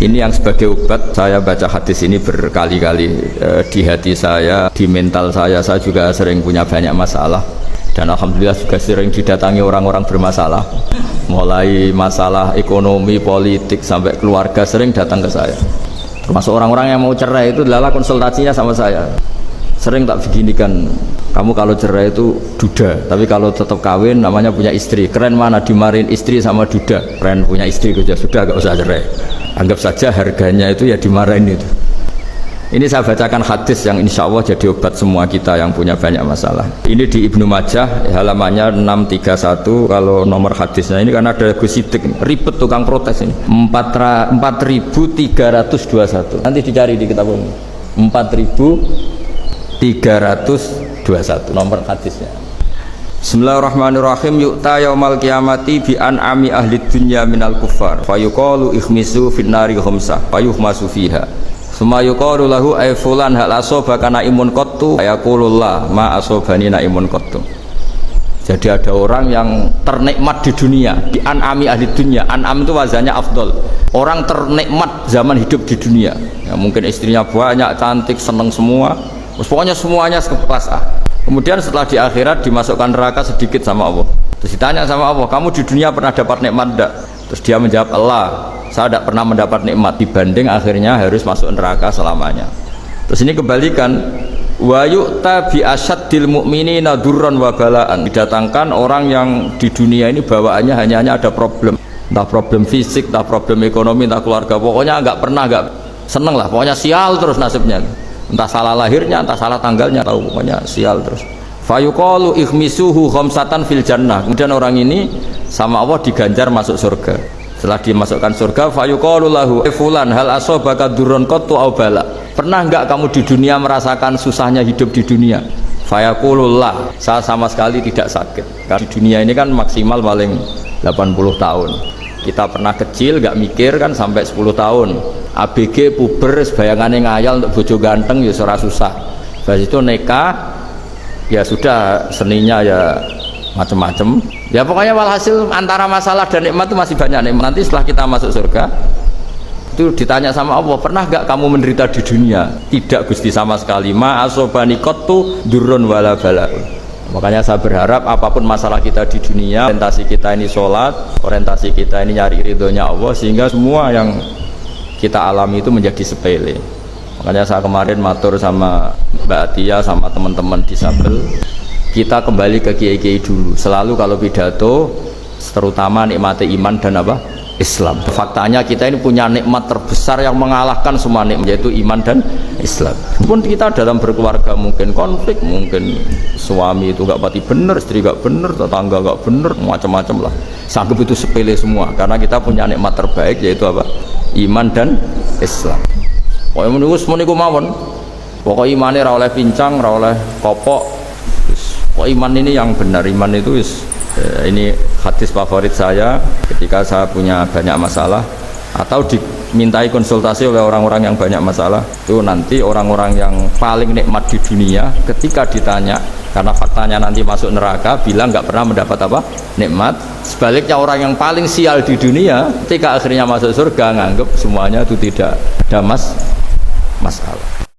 Ini yang sebagai obat, saya baca hadis ini berkali-kali di hati saya, di mental saya juga sering punya banyak masalah. Dan alhamdulillah juga sering didatangi orang-orang bermasalah. Mulai masalah ekonomi, politik, sampai keluarga sering datang ke saya. Termasuk orang-orang yang mau cerai itu adalah konsultasinya sama saya. Sering tak beginikan, kamu kalau cerai itu duda, tapi kalau tetap kawin namanya punya istri. Keren mana dimarahin istri sama duda? Keren punya istri saja, sudah gak usah cerai. Anggap saja harganya itu ya dimarahin itu. Ini saya bacakan hadis yang insya Allah jadi obat semua kita yang punya banyak masalah. Ini di Ibnu Majah, halamannya 631. Kalau nomor hadisnya ini karena ada Gus Sidik, ribet tukang protes ini. 4321. Nanti dicari di kitab ini. 4321 nomor hadisnya. Bismillahirrahmanirrahim. Yu'ta yaumal qiyamati bi an'ami ahli dunya minal kuffar fayuqalu ikhmisu fin nari khamsah fayuhmasu fiha summa yuqalu lahu ay fulan hal asobaka naimun qattu fayaqulullah ma asobani naimun qattu. Jadi ada orang yang ternikmat di dunia, di an'ami ahli dunya. An'am itu wazannya afdol, orang ternikmat zaman hidup di dunia ya, mungkin istrinya banyak, cantik, seneng semua, pokoknya semuanya kelas A. Kemudian setelah di akhirat dimasukkan neraka sedikit sama Allah. Terus ditanya sama Allah, kamu di dunia pernah dapat nikmat enggak? Terus dia menjawab, Allah, saya tidak pernah mendapat nikmat, dibanding akhirnya harus masuk neraka selamanya. Terus ini kebalikan, wa yu'ta bi asyaddil mu'minina durran wa balaan. Didatangkan orang yang di dunia ini bawaannya hanya ada problem, entah problem fisik, entah problem ekonomi, entah keluarga, pokoknya nggak seneng lah, pokoknya sial terus nasibnya. Entah salah lahirnya, entah salah tanggalnya, tahu pokoknya sial terus. Fayuqalu ikhmisuhu khamsatan fil jannah. Kemudian orang ini sama Allah diganjar masuk surga. Setelah dimasukkan surga, fayuqalu lahu fulan hal asobaka durron qattu aw bala. Pernah enggak kamu di dunia merasakan susahnya hidup di dunia? Fayaqulullah, saya sama sekali tidak sakit. Karena di dunia ini kan maksimal paling 80 tahun. Kita pernah kecil gak mikir kan sampai 10 tahun. ABG puber bayangannya ngayal untuk bojo ganteng ya ora susah. Habis itu nikah ya sudah, seninya ya macem-macem. Ya pokoknya walhasil antara masalah dan nikmat itu masih banyak nikmat. Nanti setelah kita masuk surga itu ditanya sama Allah, pernah gak kamu menderita di dunia? Tidak Gusti sama sekali. Ma asobani qattu durrun wala bala'un. Makanya saya berharap apapun masalah kita di dunia, orientasi kita ini sholat, orientasi kita ini nyari ridhonya Allah, sehingga semua yang kita alami itu menjadi sepele. Makanya saya kemarin matur sama Mbak Atia sama teman-teman disabel, kita kembali ke kiai-kiai dulu. Selalu kalau pidato terutama nikmati iman dan apa? Islam. Faktanya kita ini punya nikmat terbesar yang mengalahkan semua nikmat, yaitu iman dan Islam. Pun kita dalam berkeluarga mungkin konflik, mungkin suami itu gak pati bener, istri gak bener, tetangga gak bener, macam-macam lah. Sanggup itu sepele semua karena kita punya nikmat terbaik, yaitu apa? Iman dan Islam. Pokoknya menunggu semua niku mawon. Pokoknya imannya ra oleh pincang, ra oleh kopok. Pokoknya iman ini yang benar. Iman itu ini hadis favorit saya ketika saya punya banyak masalah atau dimintai konsultasi oleh orang-orang yang banyak masalah. Itu nanti orang-orang yang paling nikmat di dunia ketika ditanya, karena faktanya nanti masuk neraka, bilang nggak pernah mendapat apa? Nikmat. Sebaliknya orang yang paling sial di dunia ketika akhirnya masuk surga nganggap semuanya itu tidak ada masalah.